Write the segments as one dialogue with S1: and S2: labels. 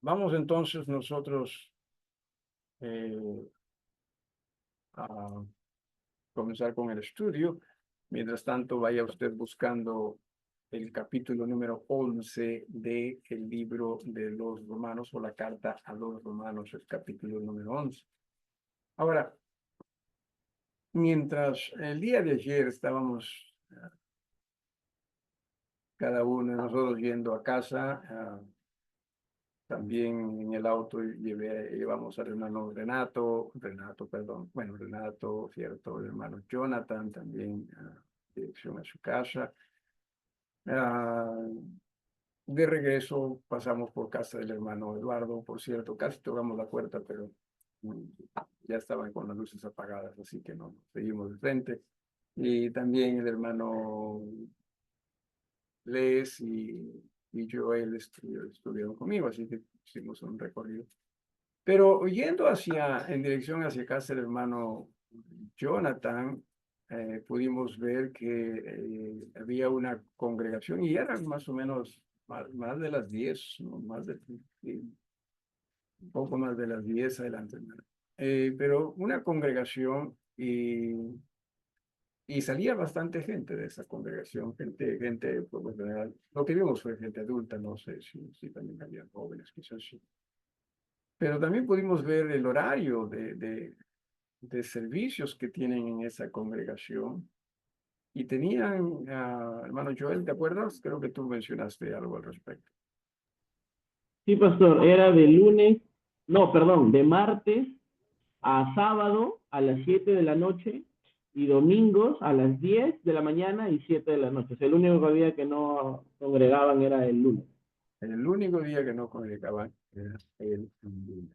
S1: Vamos entonces nosotros eh, a comenzar con el estudio. Mientras tanto, vaya usted buscando el capítulo número 11 del libro de los Romanos o la carta a los Romanos, el capítulo número 11. Ahora, mientras el día de ayer estábamos cada uno de nosotros yendo a casa, también en el auto llevamos al hermano Renato, cierto, el hermano Jonathan también dirección a su casa. De regreso pasamos por casa del hermano Eduardo, por cierto, casi tocamos la puerta, pero mm, ya estaban con las luces apagadas, así que no, seguimos de frente. Y también el hermano Les y Joel estuvieron conmigo, así que hicimos un recorrido. Pero yendo en dirección hacia casa del hermano Jonathan, pudimos ver que había una congregación y eran más o menos más de las 10, ¿no? Sí, un poco más de las 10 adelante, hermano. Pero una congregación y salía bastante gente de esa congregación, gente por lo general. Lo que vimos fue gente adulta, no sé si también había jóvenes, quizás sí. Pero también pudimos ver el horario de servicios que tienen en esa congregación. Y tenían, hermano Joel, ¿te acuerdas? Creo que tú mencionaste algo al respecto.
S2: Sí, pastor, era de lunes, no, perdón, de martes a sábado a las 7 de la noche y domingos a las 10 de la mañana y 7 de la noche. O sea, el único día que no congregaban era el lunes.
S1: El único día que no congregaban era el lunes.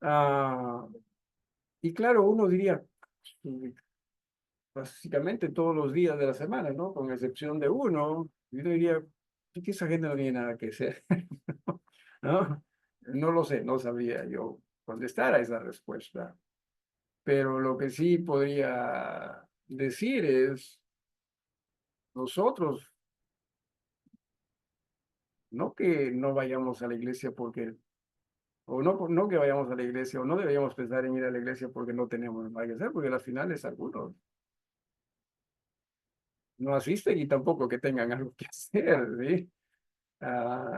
S1: Ah, y claro, uno diría, básicamente todos los días de la semana, ¿no? Con excepción de uno, y uno diría, "Es que esa gente no tiene nada que hacer", ¿no? No lo sé, no sabría yo contestar a esa respuesta. Pero lo que sí podría decir es, nosotros, no que no vayamos a la iglesia porque, o no que vayamos a la iglesia, o no deberíamos pensar en ir a la iglesia porque no tenemos nada que hacer, porque al final es algunos no asisten y tampoco que tengan algo que hacer, ¿sí?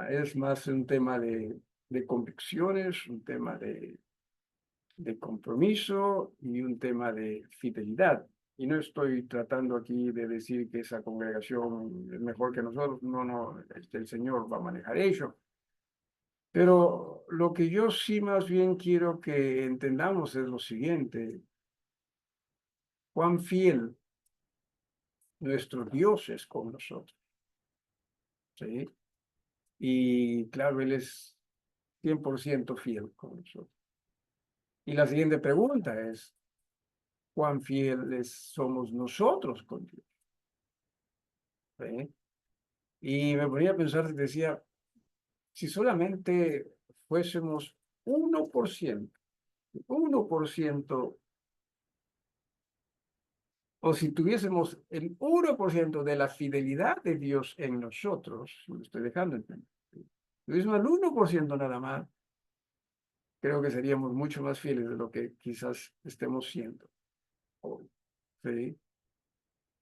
S1: Es más un tema de convicciones, un tema de compromiso y un tema de fidelidad. Y no estoy tratando aquí de decir que esa congregación es mejor que nosotros, no, no, el Señor va a manejar ello. Pero lo que yo sí más bien quiero que entendamos es lo siguiente: cuán fiel nuestro Dios es con nosotros, ¿sí? Y claro, Él es 100% fiel con nosotros. Y la siguiente pregunta es, ¿cuán fieles somos nosotros con Dios? ¿Sí? Y me ponía a pensar, decía, si solamente fuésemos 1%, 1%, o si tuviésemos el 1% de la fidelidad de Dios en nosotros, lo estoy dejando entender, si tuviésemos el 1% nada más, creo que seríamos mucho más fieles de lo que quizás estemos siendo hoy. ¿Sí?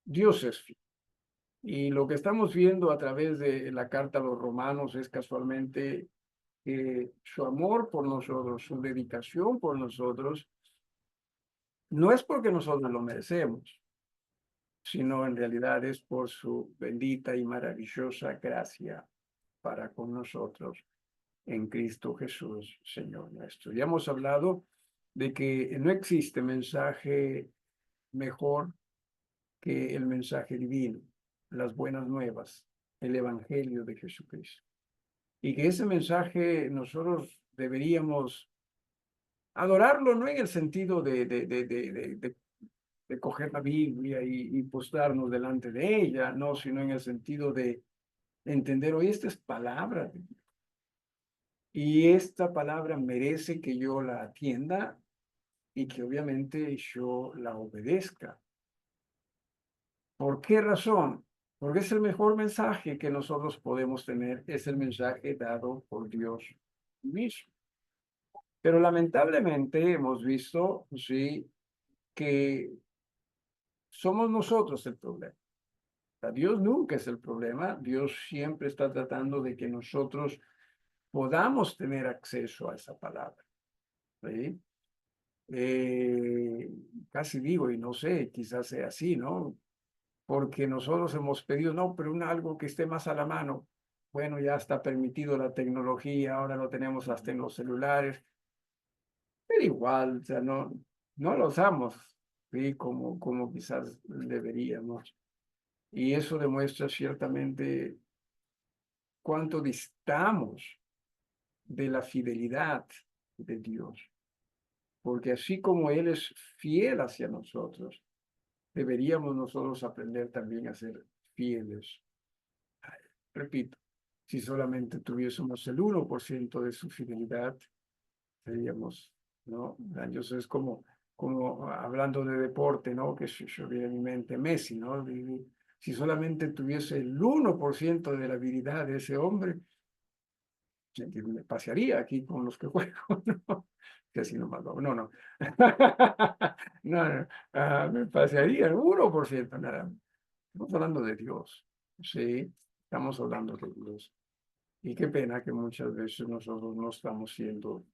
S1: Dios es fiel. Y lo que estamos viendo a través de la carta a los romanos es casualmente su amor por nosotros, su dedicación por nosotros, no es porque nosotros lo merecemos, sino en realidad es por su bendita y maravillosa gracia para con nosotros en Cristo Jesús, Señor nuestro. Ya hemos hablado de que no existe mensaje mejor que el mensaje divino, las buenas nuevas, el Evangelio de Jesucristo. Y que ese mensaje nosotros deberíamos adorarlo, no en el sentido de coger la Biblia y postrarnos delante de ella, no, sino en el sentido de entender, hoy esta es palabra de Dios. Y esta palabra merece que yo la atienda y que obviamente yo la obedezca. ¿Por qué razón? Porque es el mejor mensaje que nosotros podemos tener, es el mensaje dado por Dios mismo. Pero lamentablemente hemos visto, sí, que somos nosotros el problema. O sea, Dios nunca es el problema, Dios siempre está tratando de que nosotros podamos tener acceso a esa palabra. ¿Sí? Casi digo, y no sé, quizás sea así, ¿no? Porque nosotros hemos pedido, no, pero algo que esté más a la mano. Bueno, ya está permitido la tecnología, ahora lo tenemos hasta en los celulares, pero igual, o sea, no lo usamos, ¿sí? Como quizás deberíamos. Y eso demuestra ciertamente cuánto distamos de la fidelidad de Dios. Porque así como Él es fiel hacia nosotros, deberíamos nosotros aprender también a ser fieles. Repito, si solamente tuviésemos el 1% de su fidelidad, seríamos, ¿no? Daños. Es como hablando de deporte, ¿no? Que se viene a mi mente Messi, ¿no? Si solamente tuviese el 1% de la habilidad de ese hombre, me pasearía aquí con los que juego, ¿no? Que así nomás, no. No, me pasearía el 1% nada más. Estamos hablando de Dios, ¿sí? Estamos hablando de Dios. Y qué pena que muchas veces nosotros no estamos siendo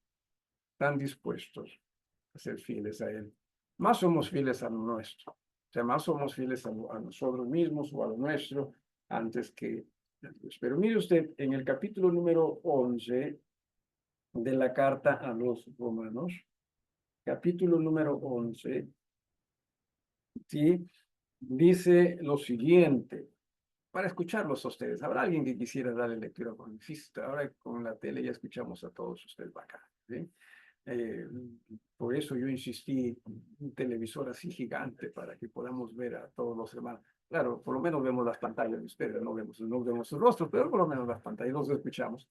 S1: tan dispuestos a ser fieles a Él. Más somos fieles a lo nuestro. O sea, más somos fieles a nosotros mismos o a lo nuestro antes que a Dios. Pero mire usted, en el capítulo número 11 de la carta a los romanos, capítulo número 11, ¿sí? Dice lo siguiente, para escucharlos a ustedes. ¿Habrá alguien que quisiera darle lectura por el físico? Ahora con la tele ya escuchamos a todos ustedes acá, ¿sí? Eh, por eso yo insistí en un televisor así gigante para que podamos ver a todos los hermanos. Claro, por lo menos vemos las pantallas de ustedes, no vemos sus rostros, pero por lo menos las pantallas los escuchamos.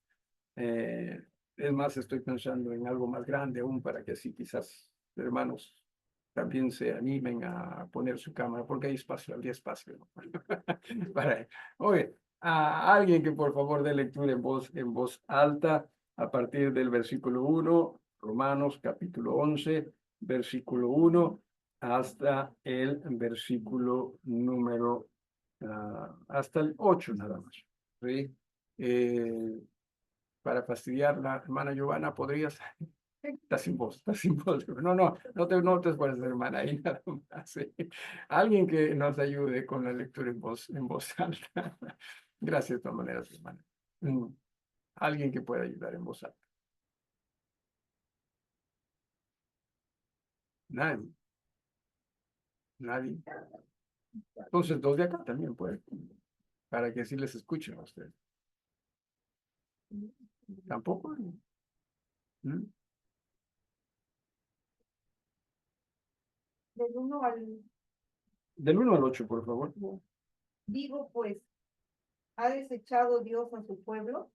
S1: Eh, es más, estoy pensando en algo más grande aún para que así quizás hermanos también se animen a poner su cámara, porque hay espacio, habría espacio, ¿no? Para, oye, a alguien que por favor dé lectura en voz alta a partir del versículo 1, Romanos capítulo 11, versículo 1, hasta el versículo número, hasta el 8 nada más. ¿Sí? Eh, para fastidiar la hermana Giovanna, podrías. Está sin voz, está sin voz. No te esfuerces, hermana, ahí nada más. ¿Sí? Alguien que nos ayude con la lectura en voz alta. Gracias de todas maneras, hermana. Alguien que pueda ayudar en voz alta. Nadie, nadie. Entonces, dos de acá también pueden, para que así les escuchen a ustedes. Tampoco. ¿Mm?
S3: Del 1 al...
S1: Del 1 al 8, por favor.
S3: Digo, pues, ¿ha desechado Dios a su pueblo?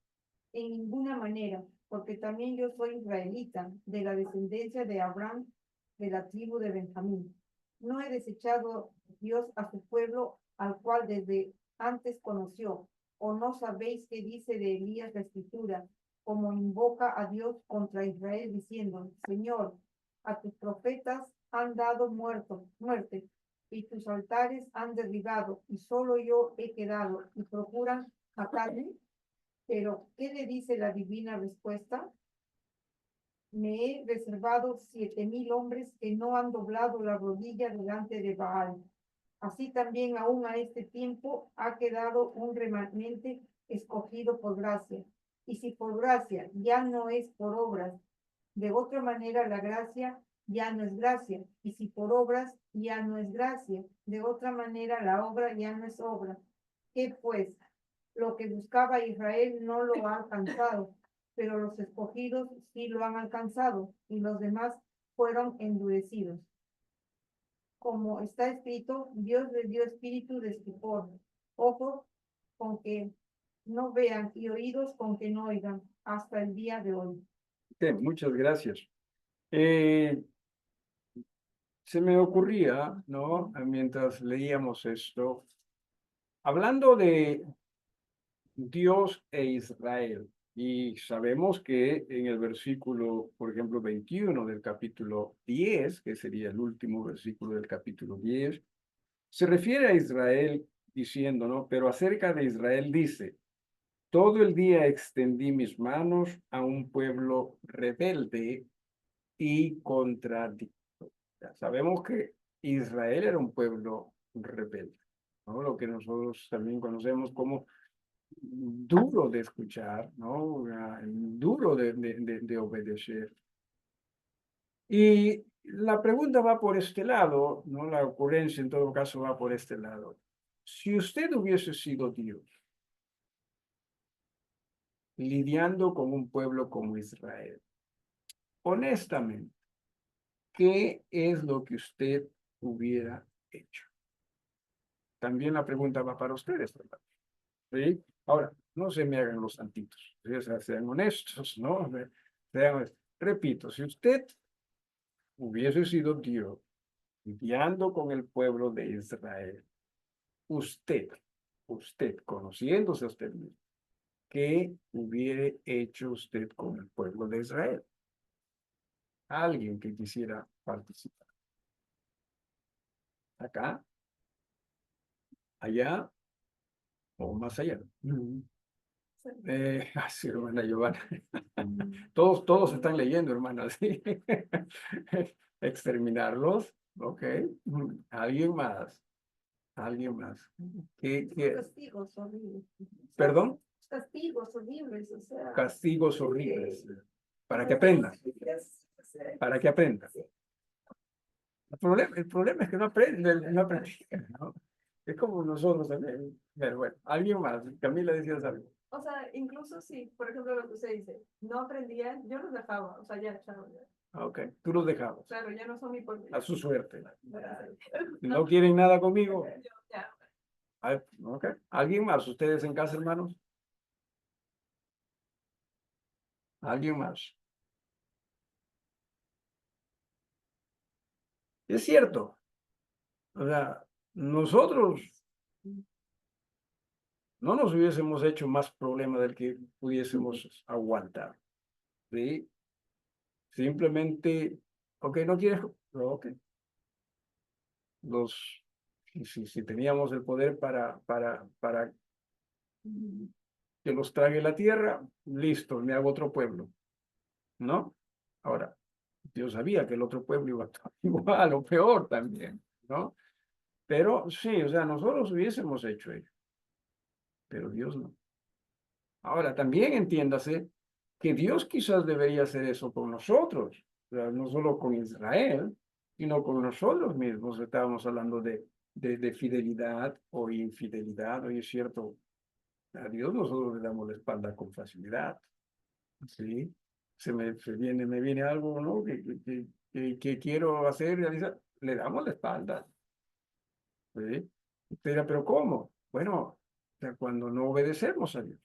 S3: En ninguna manera, porque también yo soy israelita, de la descendencia de Abraham, de la tribu de Benjamín. No he desechado Dios a su pueblo, al cual desde antes conoció. ¿O no sabéis qué dice de Elías la escritura, como invoca a Dios contra Israel, diciendo, Señor, a tus profetas han dado muerte, y tus altares han derribado, y solo yo he quedado, y procuran matarme? Pero, ¿qué le dice la divina respuesta? Me he reservado 7,000 hombres que no han doblado la rodilla delante de Baal. Así también aún a este tiempo ha quedado un remanente escogido por gracia. Y si por gracia ya no es por obras, de otra manera la gracia ya no es gracia. Y si por obras ya no es gracia, de otra manera la obra ya no es obra. ¿Qué pues? Lo que buscaba Israel no lo ha alcanzado, pero los escogidos sí lo han alcanzado, y los demás fueron endurecidos. Como está escrito, Dios les dio espíritu de estupor, ojos con que no vean y oídos con que no oigan, hasta el día de hoy.
S1: Muchas gracias. Se me ocurría, ¿no? Mientras leíamos esto, hablando de Dios e Israel, y sabemos que en el versículo, por ejemplo, 21 del capítulo 10, que sería el último versículo del capítulo 10, se refiere a Israel diciendo, ¿no? Pero acerca de Israel dice, todo el día extendí mis manos a un pueblo rebelde y contradictorio. Ya sabemos que Israel era un pueblo rebelde, ¿no? Lo que nosotros también conocemos como duro de escuchar, ¿no? Duro de obedecer. Y la pregunta va por este lado, ¿no? La ocurrencia en todo caso va por este lado. Si usted hubiese sido Dios, lidiando con un pueblo como Israel, honestamente, ¿qué es lo que usted hubiera hecho? También la pregunta va para ustedes, ¿verdad? ¿Sí? Ahora, no se me hagan los santitos, ¿sí? O sea, sean honestos, ¿no? Repito, si usted hubiese sido Dios lidiando con el pueblo de Israel, usted, conociéndose a usted mismo, ¿qué hubiera hecho usted con el pueblo de Israel? Alguien que quisiera participar. Acá, allá o más allá. Sí, hermana Giovanna. Todos están leyendo, hermana, sí. Exterminarlos, ok. Alguien más, alguien más.
S3: Castigos horribles.
S1: ¿Perdón?
S3: Castigos horribles, o sea.
S1: Castigos horribles. Para que aprendan. Para que aprendan. El problema es que no aprenden, no practican, ¿no? Es como nosotros también. Pero bueno, alguien más. Camila decía algo.
S4: O sea, incluso si, por ejemplo, lo que usted dice, no aprendían, yo los dejaba, o sea, ya, chao, ya.
S1: Ok, tú los dejabas.
S4: Claro, ya no son mi pueblo.
S1: A su suerte.
S4: No,
S1: ¿No quieren nada conmigo?
S4: ya.
S1: Ok. ¿Alguien más? ¿Ustedes en casa, hermanos? ¿Alguien más? Es cierto. O sea, nosotros no nos hubiésemos hecho más problema del que pudiésemos aguantar. ¿Sí? Simplemente, ok, no quieres, ok. Si teníamos el poder para que los trague la tierra, listo, me hago otro pueblo, ¿no? Ahora, Dios sabía que el otro pueblo iba a estar igual o peor también, ¿no? Pero sí, o sea, nosotros hubiésemos hecho ello, pero Dios no. Ahora, también entiéndase que Dios quizás debería hacer eso con nosotros, o sea, no solo con Israel, sino con nosotros mismos. Estábamos hablando de fidelidad o infidelidad. Hoy es cierto, a Dios nosotros le damos la espalda con facilidad, ¿sí? Me viene algo, ¿no? Que quiero hacer, realizar, le damos la espalda, ¿sí? Pero ¿cómo? Bueno, o sea, cuando no obedecemos a Dios,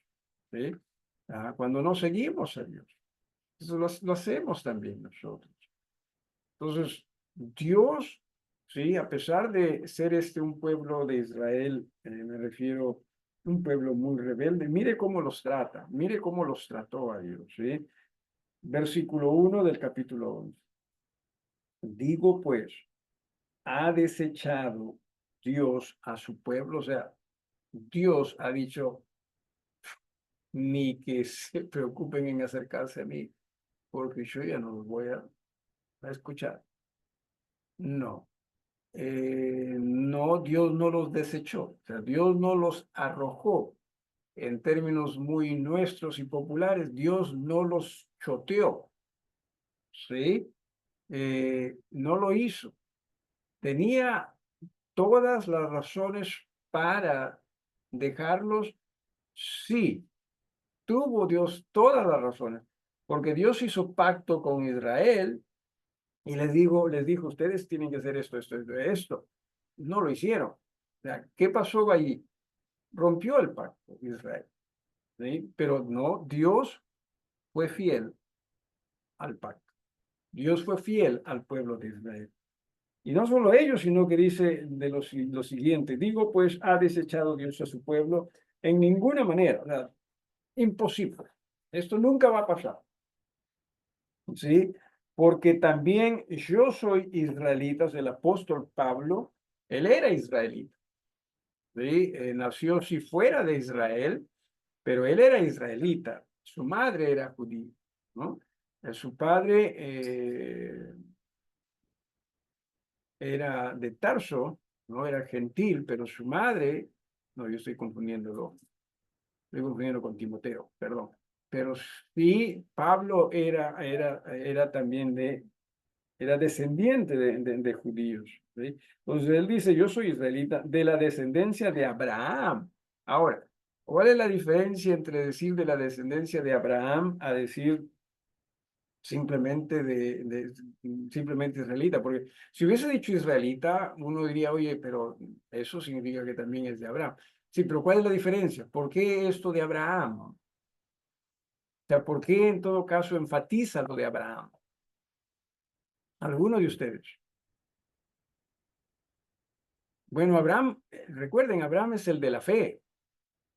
S1: ¿sí? Cuando no seguimos a Dios. Eso lo hacemos también nosotros. Entonces, Dios, sí, a pesar de ser un pueblo de Israel, me refiero un pueblo muy rebelde, mire cómo los trata, mire cómo los trató a Dios, ¿sí? Versículo 1 del capítulo 11. Digo pues, ha desechado Dios a su pueblo, o sea, Dios ha dicho, ni que se preocupen en acercarse a mí, porque yo ya no los voy a escuchar. No, no, Dios no los desechó, o sea, Dios no los arrojó. En términos muy nuestros y populares, Dios no los choteó, ¿sí? No lo hizo. Tenía todas las razones para dejarlos, sí, tuvo Dios todas las razones, porque Dios hizo pacto con Israel y les dijo, ustedes tienen que hacer esto, esto, esto, esto. No lo hicieron. O sea, ¿qué pasó allí? Rompió el pacto Israel, ¿sí? Pero no, Dios fue fiel al pacto. Dios fue fiel al pueblo de Israel. Y no solo ellos, sino que dice lo siguiente, digo, pues ha desechado Dios a su pueblo en ninguna manera, o sea, imposible. Esto nunca va a pasar. ¿Sí? Porque también yo soy israelita, o sea, el apóstol Pablo, él era israelita. ¿Sí? Nació si fuera de Israel, pero él era israelita. Su madre era judía, ¿no? Su padre era de Tarso, no era gentil, pero su madre, no, yo estoy confundiendo con Timoteo, perdón. Pero sí, Pablo era también era descendiente de judíos. ¿Sí? Entonces él dice, yo soy israelita de la descendencia de Abraham. Ahora, ¿cuál es la diferencia entre decir de la descendencia de Abraham a decir simplemente simplemente israelita? Porque si hubiese dicho israelita, uno diría, oye, pero eso significa que también es de Abraham. Sí, pero ¿cuál es la diferencia? ¿Por qué esto de Abraham? O sea, ¿por qué en todo caso enfatiza lo de Abraham? ¿Alguno de ustedes? Bueno, Abraham, recuerden, Abraham es el de la fe,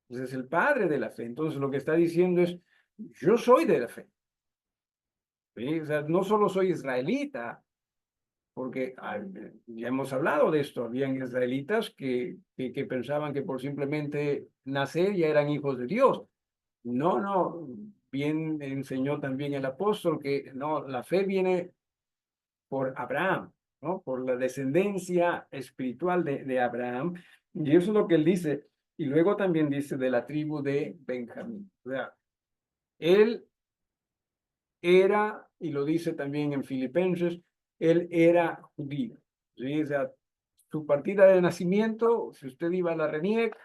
S1: es el padre de la fe. Entonces lo que está diciendo es, yo soy de la fe. ¿Sí? O sea, no solo soy israelita, porque ya hemos hablado de esto, habían israelitas que pensaban que por simplemente nacer ya eran hijos de Dios. No, no, bien enseñó también el apóstol que no, la fe viene por Abraham, ¿no? Por la descendencia espiritual de Abraham. Y eso es lo que él dice. Y luego también dice de la tribu de Benjamín. O sea, él era, y lo dice también en Filipenses, él era judío. ¿Sí? O sea, su partida de nacimiento, si usted iba a la RENIEC,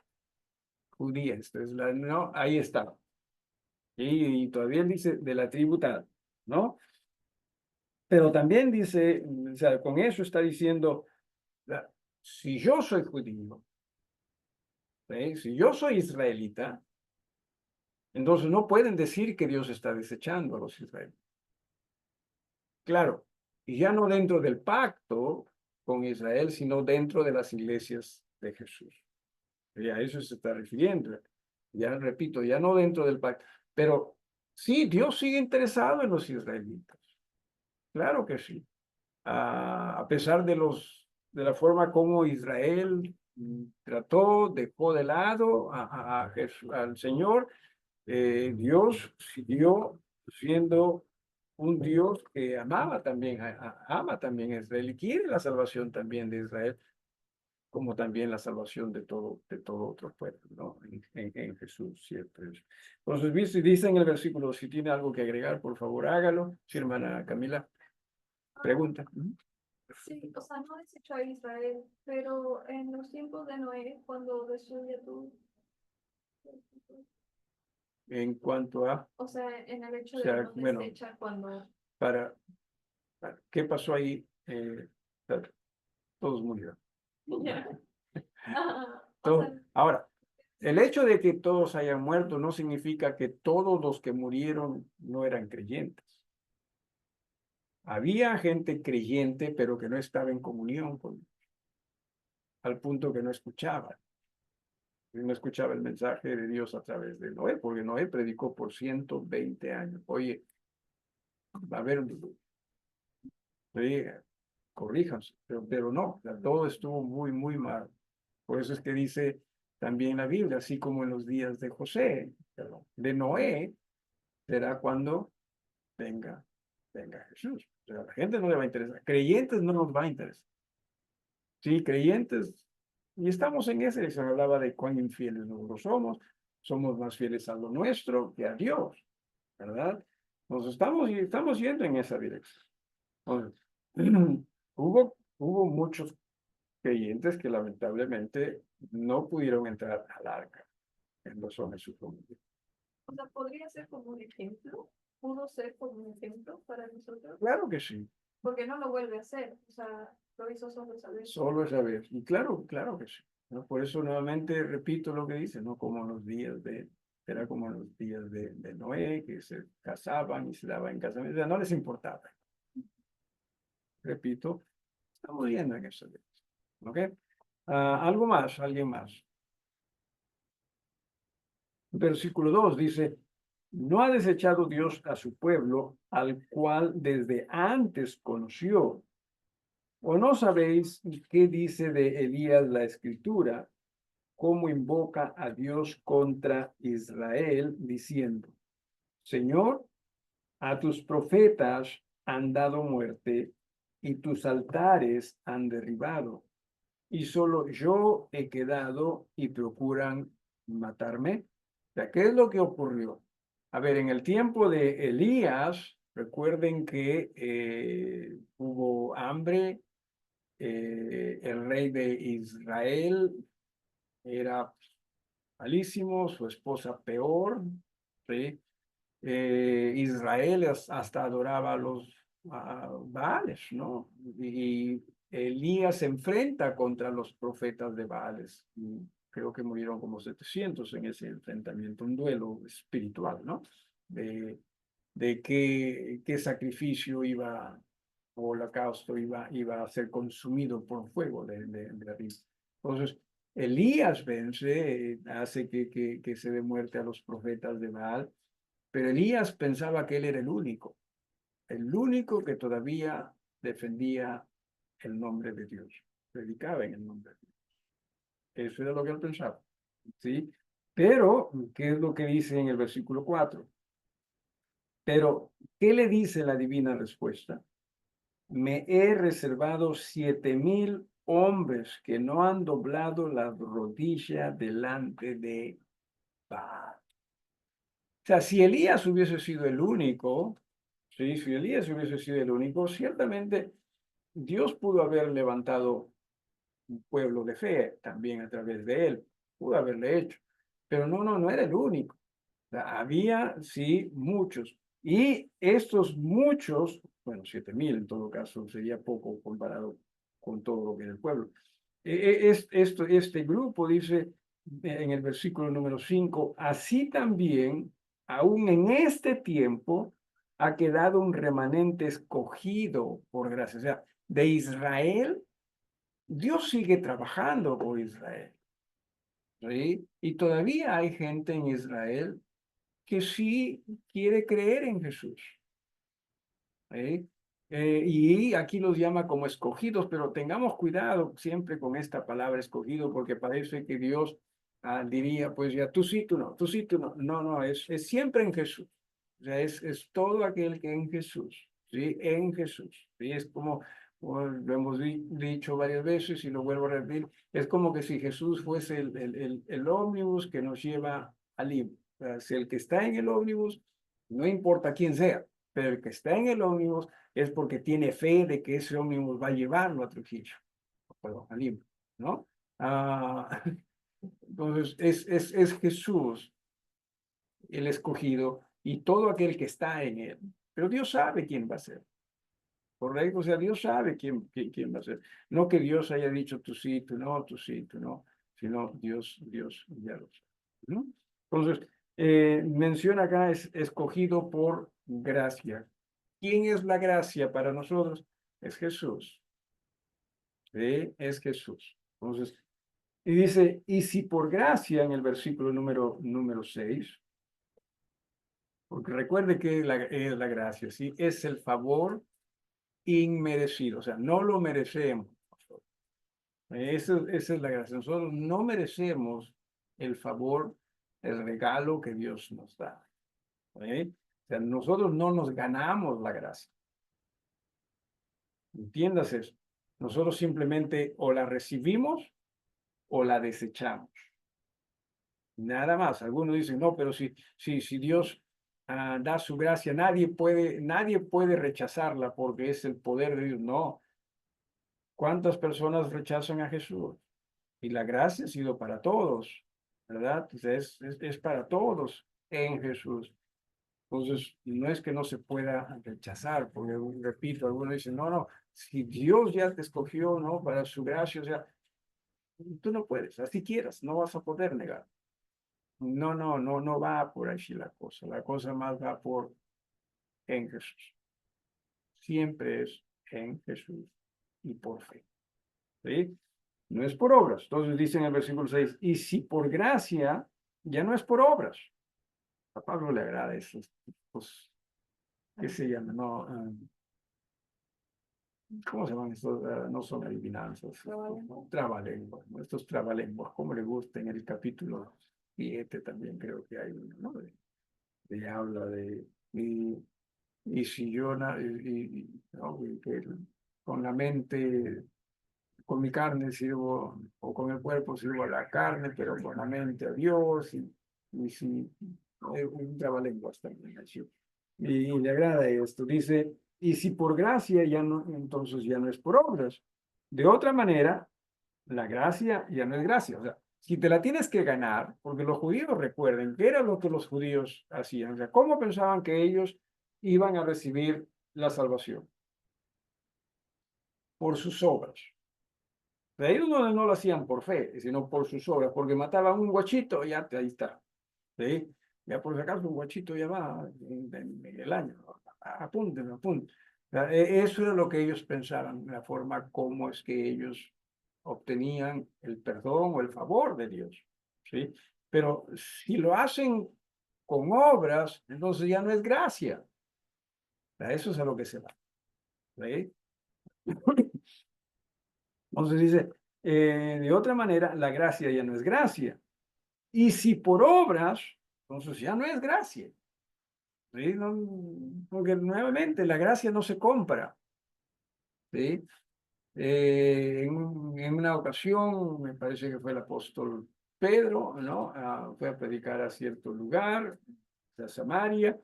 S1: judía, no, ahí estaba. Y todavía él dice de la tribu tal, ¿no? Pero también dice, o sea, con eso está diciendo, si yo soy judío, ¿sí? Si yo soy israelita, entonces no pueden decir que Dios está desechando a los israelitas. Claro, y ya no dentro del pacto con Israel, sino dentro de las iglesias de Jesús. Y a eso se está refiriendo. Ya repito, ya no dentro del pacto. Pero sí, Dios sigue interesado en los israelitas. Claro que sí. A pesar de la forma como Israel trató, dejó de lado al Señor, Dios siguió siendo un Dios que amaba también, ama también a Israel y quiere la salvación también de Israel, como también la salvación de todo otro pueblo, ¿no? En Jesús siempre. Entonces, dice en el versículo, si tiene algo que agregar, por favor, hágalo. Sí, hermana Camila, pregunta.
S4: Sí, o sea, no desechó a Israel, pero en los tiempos de Noé, cuando destruye tú,
S1: En cuanto a,
S4: o sea, en el hecho
S1: o
S4: de
S1: sea,
S4: no
S1: bueno,
S4: desecha cuando,
S1: para, ¿qué pasó ahí? Todos murieron.
S4: ya, o sea,
S1: Ahora, el hecho de que todos hayan muerto no significa que todos los que murieron no eran creyentes. Había gente creyente, pero que no estaba en comunión con Dios, al punto que no escuchaba. No escuchaba el mensaje de Dios a través de Noé, porque Noé predicó por 120 años. Oye, va a haber, corríjanse, pero no, o sea, todo estuvo muy, muy mal. Por eso es que dice también la Biblia, así como en los días de José, perdón, de Noé, será cuando venga Jesús. O sea, a la gente no le va a interesar. Creyentes no nos va a interesar. Sí, creyentes, y estamos en ese, se hablaba de cuán infieles nosotros somos más fieles a lo nuestro que a Dios, ¿verdad? Nos estamos yendo en esa dirección. Entonces, hubo muchos creyentes que lamentablemente no pudieron entrar al arca en los hombres su familia.
S4: o sea, podría ser como un ejemplo, pudo ser como un ejemplo para nosotros,
S1: Claro que sí,
S4: porque no lo vuelve a hacer, o sea, lo hizo solo esa vez.
S1: solo esa vez. Y claro que sí, ¿no? Por eso nuevamente repito lo que dice, ¿no? Como en los días era como en los días de Noé, que se casaban y se daban en casamiento, o sea, no les importaba. Repito, Estamos viendo en eso. ¿Ok? Algo más, alguien más. Versículo 2 dice, no ha desechado Dios a su pueblo, al cual desde antes conoció. ¿O no sabéis qué dice de Elías la Escritura? Cómo invoca a Dios contra Israel, diciendo, Señor, a tus profetas han dado muerte y tus altares han derribado, y solo yo he quedado y procuran matarme. O sea, ¿qué es lo que ocurrió? A ver, en el tiempo de Elías, recuerden que hubo hambre, el rey de Israel era malísimo, su esposa peor, ¿sí? Israel hasta adoraba a los Baales, ¿no? Y Elías se enfrenta contra los profetas de Baales. Y creo que murieron como 700 en ese enfrentamiento, un duelo espiritual, ¿no? De qué sacrificio iba, o holocausto iba a ser consumido por fuego de arriba. Entonces, Elías vence, hace que se dé muerte a los profetas de Baal, pero Elías pensaba que él era el único que todavía defendía el nombre de Dios, predicaba en el nombre de Dios. Eso era lo que él pensaba, ¿sí? Pero, ¿qué es lo que dice en el versículo 4? Pero, ¿qué le dice la divina respuesta? Me he reservado 7,000 hombres que no han doblado la rodilla delante de Baal. O sea, si Elías hubiese sido el único, sí, si Elías hubiese sido el único, ciertamente Dios pudo haber levantado un pueblo de fe también a través de él, pudo haberle hecho, pero no era el único. O sea, había, sí, muchos. Y estos muchos, bueno, 7,000 en todo caso, sería poco comparado con todo lo que era el pueblo. Este grupo dice en el versículo número 5, así también, aún en este tiempo, ha quedado un remanente escogido por gracia. O sea, de Israel, Dios sigue trabajando por Israel. ¿Sí? Y todavía hay gente en Israel que sí quiere creer en Jesús. ¿Sí? Y aquí los llama como escogidos, pero tengamos cuidado siempre con esta palabra escogido, porque parece que Dios diría, pues ya tú sí, tú no, tú sí, tú no. No, es siempre en Jesús. O sea, es todo aquel que en Jesús, ¿sí? En Jesús. ¿Sí? Es como lo hemos dicho varias veces y lo vuelvo a repetir, es como que si Jesús fuese el ómnibus que nos lleva al limbo. O sea, si el que está en el ómnibus, no importa quién sea, pero el que está en el ómnibus es porque tiene fe de que ese ómnibus va a llevarlo a Trujillo, perdón, a Lima, ¿no? Entonces, es Jesús el escogido y todo aquel que está en él. Pero Dios sabe quién va a ser, ¿correcto? O sea, Dios sabe quién va a ser. No que Dios haya dicho tú sí, tú sí, tú no, sino Dios ya lo sabe, ¿no? Entonces, menciona acá es escogido por gracia. ¿Quién es la gracia para nosotros? Es Jesús. ¿Sí? Es Jesús. Entonces, y dice, y si por gracia en el versículo número 6, porque recuerde que es la gracia, ¿sí? Es el favor inmerecido, o sea, no lo merecemos. Esa es la gracia. Nosotros no merecemos el favor, el regalo que Dios nos da. ¿Sí? O sea, nosotros no nos ganamos la gracia. ¿Entiendas eso? Nosotros simplemente o la recibimos o la desechamos. Nada más. Algunos dicen, no, pero si Dios da su gracia, nadie puede rechazarla porque es el poder de Dios. No. ¿Cuántas personas rechazan a Jesús? Y la gracia ha sido para todos, ¿verdad? O sea, es para todos en Jesús. Entonces, no es que no se pueda rechazar, porque repito, algunos dicen, no, si Dios ya te escogió, ¿no? Para su gracia, o sea, tú no puedes, así quieras, no vas a poder negar. No va por ahí la cosa más va por en Jesús. Siempre es en Jesús. y por fe. ¿Sí? No es por obras. Entonces dice en el versículo 6, y si por gracia, ya no es por obras. A Pablo le agrada eso. Pues, ¿qué se llama? No, ¿cómo se llaman estos? No son adivinanzas. Trabalenguas. ¿No? Estos trabalenguas, como le gusta en el capítulo 7 también creo que hay uno, ¿no? De habla de, y si yo, ¿no? Y que con la mente, con mi carne sirvo, o con el cuerpo sirvo a la carne, pero con la mente a Dios, y si, un trabalenguas también, así. Y le agrada esto, dice, y si por gracia ya no, entonces ya no es por obras. De otra manera, la gracia ya no es gracia. O sea, si te la tienes que ganar, porque los judíos recuerden que era lo que los judíos hacían. O sea, ¿cómo pensaban que ellos iban a recibir la salvación? Por sus obras. De ellos no lo hacían por fe, sino por sus obras, porque mataban un guachito, ya ahí está. ¿Sí? Ya por si acaso un guachito ya va en el año. Apunten, apunten. O sea, eso era lo que ellos pensaban, la forma como es que ellos obtenían el perdón o el favor de Dios. ¿Sí? Pero si lo hacen con obras, entonces ya no es gracia. A eso es a lo que se va. ¿Sí? Entonces dice, de otra manera, la gracia ya no es gracia. Y si por obras, entonces ya no es gracia. ¿Sí? Porque nuevamente la gracia no se compra. ¿Sí? En una ocasión, me parece que fue el apóstol Pedro, ¿no? Fue a predicar a cierto lugar, a Samaria,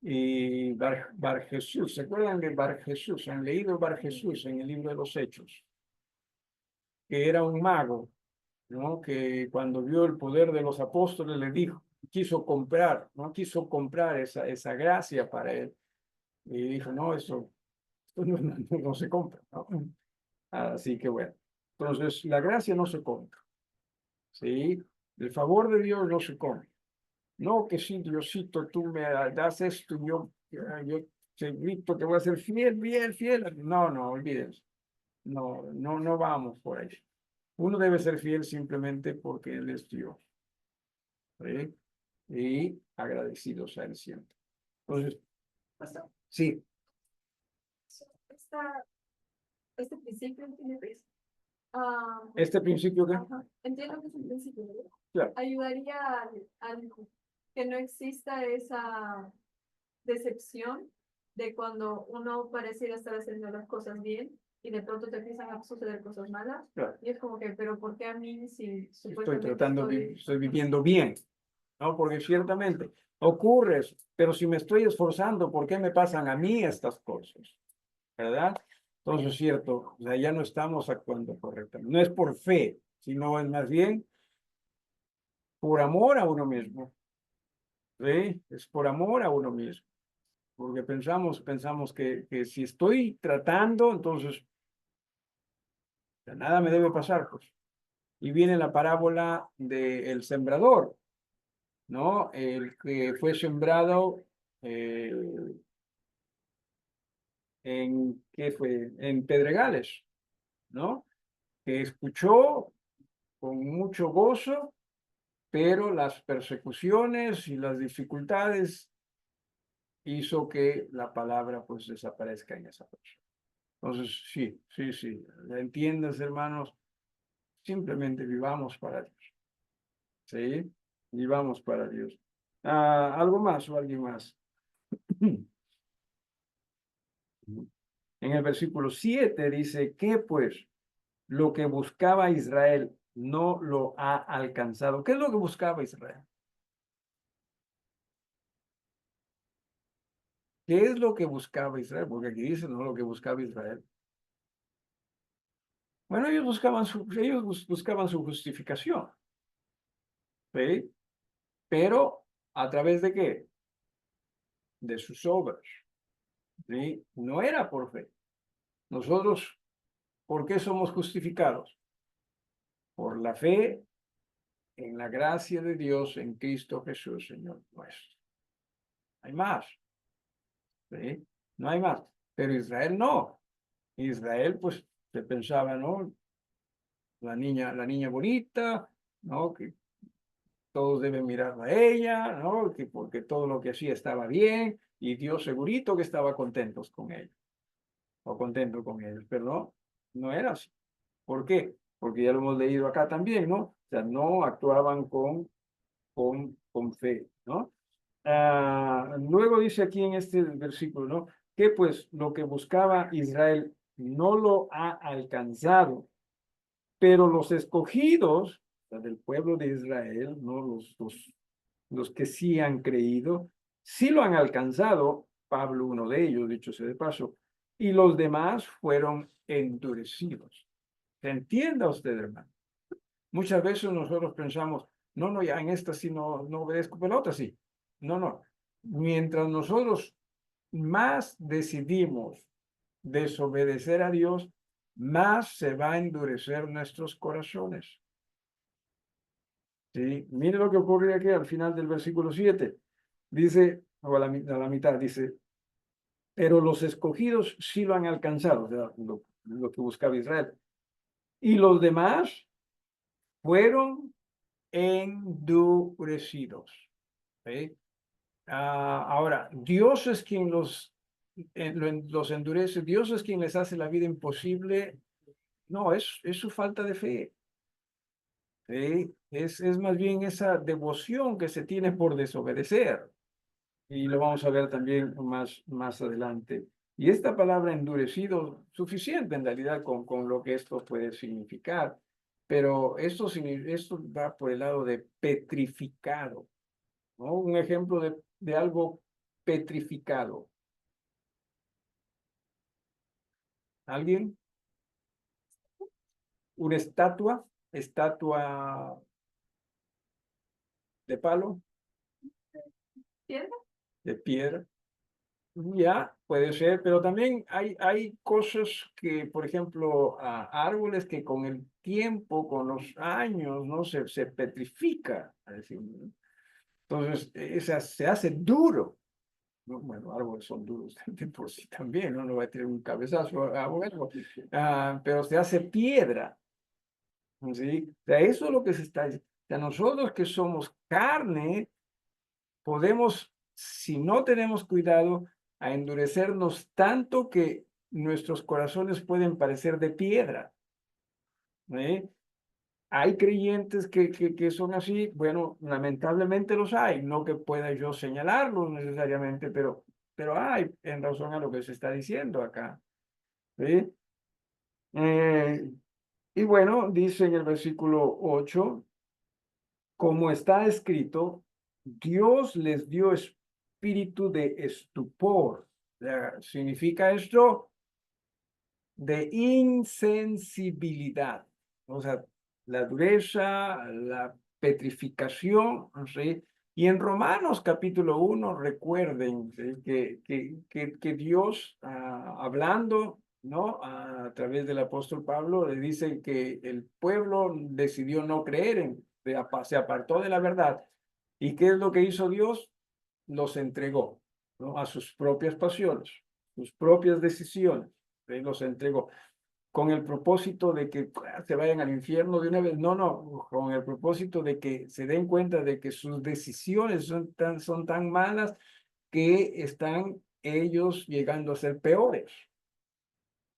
S1: y Bar Jesús, ¿se acuerdan de Bar Jesús? Han leído Bar Jesús en el libro de los Hechos, que era un mago, ¿no? Que cuando vio el poder de los apóstoles le dijo, quiso comprar, ¿no? Quiso comprar esa gracia para él. Y dijo, no, esto no se compra, ¿no? Así que bueno, entonces la gracia no se compra, ¿sí? El favor de Dios no se compra. No que sí, Diosito, tú me das esto, yo te grito, te voy a ser fiel, fiel, fiel. No, olvídense. No vamos por ahí. Uno debe ser fiel simplemente porque Él es Dios, ¿sí? Y agradecidos a Él siempre. Entonces,
S4: Pastor,
S1: sí,
S4: esta, este principio tiene risa.
S1: este principio que,
S4: Ajá, entiendo que es un principio, ¿verdad?
S1: claro,
S4: Ayudaría al que no exista esa decepción de cuando uno pareciera estar haciendo las cosas bien y de pronto te empiezan a suceder cosas malas.
S1: claro.
S4: Y es como que, pero ¿por qué a mí si
S1: Estoy
S4: supuestamente
S1: tratando,
S4: estoy...
S1: estoy viviendo bien, ¿no? Porque ciertamente ocurre eso, pero si me estoy esforzando, ¿por qué me pasan a mí estas cosas? ¿Verdad? Entonces, cierto, o sea, ya no estamos actuando correctamente. No es por fe, sino es más bien por amor a uno mismo. ¿Sí? Es por amor a uno mismo. Porque pensamos que si estoy tratando, entonces ya nada me debe pasar, pues. Y viene la parábola del sembrador, ¿no? El que fue sembrado eh, ¿qué fue? En Pedregales, ¿no? Que escuchó con mucho gozo, pero las persecuciones y las dificultades hizo que la palabra pues desaparezca en esa persona. Entonces, sí, ¿entiendes, hermanos? Simplemente vivamos para Dios, ¿sí? Vivamos para Dios. ¿Algo más o alguien más? En el versículo 7 dice, ¿qué pues? Lo que buscaba Israel no lo ha alcanzado. ¿Qué es lo que buscaba Israel? ¿Qué es lo que buscaba Israel? Porque aquí dice, no, lo que buscaba Israel. Bueno, buscaban su justificación, ¿sí? Pero, ¿a través de qué? De sus obras, ¿sí? No era por fe. Nosotros, ¿por qué somos justificados? Por la fe en la gracia de Dios en Cristo Jesús, Señor nuestro. Hay más, ¿sí? No hay más. Pero Israel no. Israel, pues, Se pensaba, ¿no? La niña bonita, ¿no? Que todos deben mirarla a ella, ¿no? Que porque todo lo que hacía estaba bien y Dios segurito que estaba contentos con ella o contento con ellos, pero no, no era así. ¿Por qué? Porque ya lo hemos leído acá también, ¿no? O sea, no actuaban con fe, ¿no? Luego dice aquí en este versículo, ¿no? Que pues lo que buscaba Israel no lo ha alcanzado, pero los escogidos, o sea, del pueblo de Israel, ¿no? Los que sí han creído, sí lo han alcanzado, Pablo uno de ellos, dicho sea de paso, y los demás fueron endurecidos. Entienda usted, hermano. Muchas veces nosotros pensamos, no, no, ya en esta sí no obedezco, pero en la otra sí. No, no. Mientras nosotros más decidimos desobedecer a Dios, más se va a endurecer nuestros corazones. ¿Sí? Mire lo que ocurre aquí al final del versículo 7. Dice, o a la mitad, dice, pero los escogidos sí lo han alcanzado, o sea, lo que buscaba Israel. Y los demás fueron endurecidos. ¿Sí? Ahora, Dios es quien los endurece, Dios es quien les hace la vida imposible. No, es su falta de fe. ¿Sí? Es más bien esa devoción que se tiene por desobedecer. Y lo vamos a ver también más adelante. Y esta palabra endurecido, suficiente en realidad con lo que esto puede significar, pero esto va por el lado de petrificado, ¿no? Un ejemplo de algo petrificado. ¿Alguien? Una estatua de palo,
S4: ¿Entiendes?
S1: de piedra. Ya, puede ser, pero también hay cosas que, por ejemplo, árboles que con el tiempo, con los años, ¿no? Se petrifica. Es decir, ¿no? Entonces, se hace duro, ¿no? Bueno, árboles son duros de por sí también, ¿no? No va a tener un cabezazo a algo, pero se hace piedra, ¿sí? O sea, eso es lo que se está diciendo. O sea, nosotros que somos carne, podemos, si no tenemos cuidado, a endurecernos tanto que nuestros corazones pueden parecer de piedra. ¿Eh? Hay creyentes que son así, bueno, lamentablemente los hay, no que pueda yo señalarlos necesariamente, pero hay en razón a lo que se está diciendo acá. ¿Sí? Eh, y bueno, dice en el versículo 8, como está escrito, Dios les dio espíritu de estupor. Significa esto de insensibilidad. O sea, la dureza, la petrificación, ¿sí? Y en Romanos capítulo 1, recuerden, ¿sí? que Dios, hablando, ¿no? A través del apóstol Pablo, le dice que el pueblo decidió no creer, se apartó de la verdad. ¿Y qué es lo que hizo Dios? Los entregó, ¿no? A sus propias pasiones, sus propias decisiones, ¿sí? Los entregó con el propósito de que se vayan al infierno de una vez. No, no, con el propósito de que se den cuenta de que sus decisiones son tan malas que están ellos llegando a ser peores.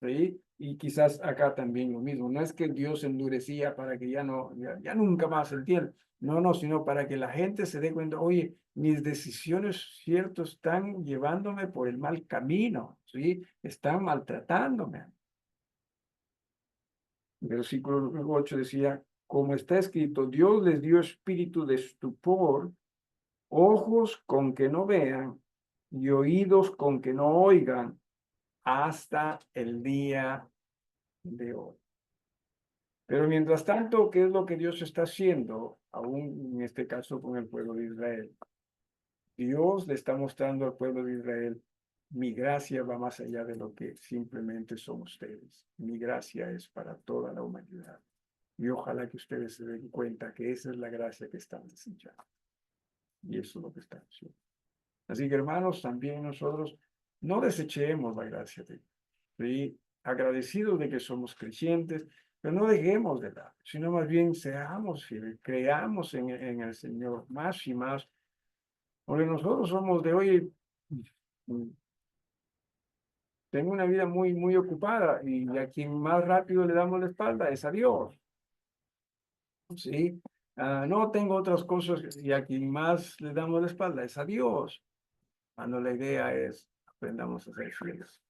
S1: ¿Sí? Y quizás acá también lo mismo. No es que Dios endurecía para que ya nunca más se entienda. No, no, sino para que la gente se dé cuenta, oye, mis decisiones, cierto, están llevándome por el mal camino, ¿sí? Están maltratándome. Versículo 8 decía, como está escrito, Dios les dio espíritu de estupor, ojos con que no vean y oídos con que no oigan hasta el día de hoy. Pero mientras tanto, ¿qué es lo que Dios está haciendo? Aún en este caso con el pueblo de Israel. Dios le está mostrando al pueblo de Israel, mi gracia va más allá de lo que simplemente son ustedes. Mi gracia es para toda la humanidad. Y ojalá que ustedes se den cuenta que esa es la gracia que están desechando. Y eso es lo que están haciendo. Así que hermanos, también nosotros no desechemos la gracia de Dios. ¿Sí? agradecidos de que somos creyentes, pero no dejemos de lado, sino más bien seamos fieles, creamos en el Señor más y más, porque nosotros somos de hoy, tengo una vida muy, muy ocupada y a quien más rápido le damos la espalda es a Dios. ¿Sí? No tengo otras cosas y a quien más le damos la espalda es a Dios. Cuando la idea es aprendamos a ser fieles.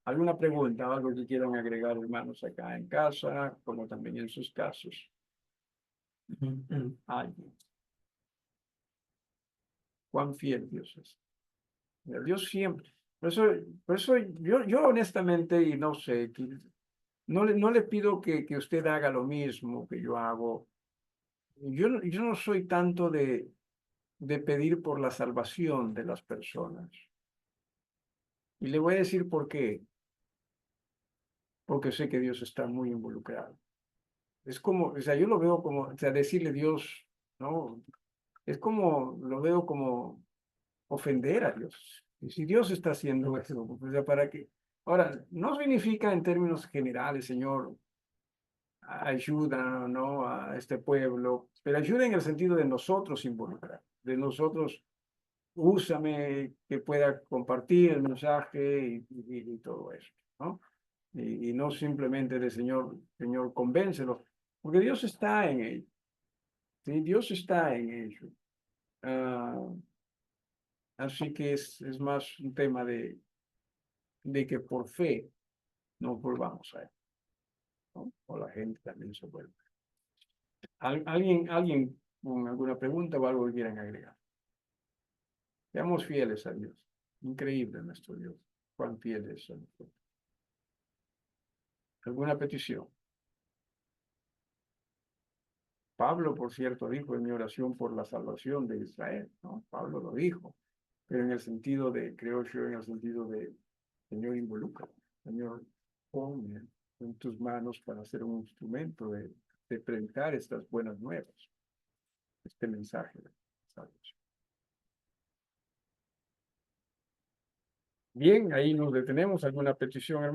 S1: ¿Alguna pregunta o algo que quieran agregar, hermanos, acá en casa, como también en sus casos? ¿Alguien? ¿Cuán fiel Dios es? Mira, Dios siempre. Por eso yo honestamente, y no sé, no le pido que usted haga lo mismo que yo hago. Yo no soy tanto de pedir por la salvación de las personas. Y le voy a decir por qué. Porque sé que Dios está muy involucrado. Es como, o sea, yo lo veo como, o sea, decirle Dios, ¿no? Es como, lo veo como ofender a Dios. Y si Dios está haciendo eso, o sea, ¿para qué? Ahora, no significa en términos generales, Señor, ayuda, ¿no? A este pueblo, pero ayuda en el sentido de nosotros involucrar, de nosotros, úsame que pueda compartir el mensaje y todo eso, ¿no? Y no simplemente de Señor, convéncelo, porque Dios está en ello, ¿sí? Dios está en ello. Ah, así que es más un tema de que por fe nos volvamos a él, ¿no? O la gente también se vuelve. ¿Alguien con alguna pregunta o algo que quieran agregar? Seamos fieles a Dios. Increíble nuestro Dios. Cuán fieles son nosotros. ¿Alguna petición? Pablo, por cierto, dijo en mi oración por la salvación de Israel, ¿no? Pablo lo dijo, pero en el sentido de, creo yo, en el sentido de, Señor, involucra, Señor, ponme en tus manos para ser un instrumento de predicar estas buenas nuevas, este mensaje de salvación. Bien, ahí nos detenemos. ¿Alguna petición, hermano?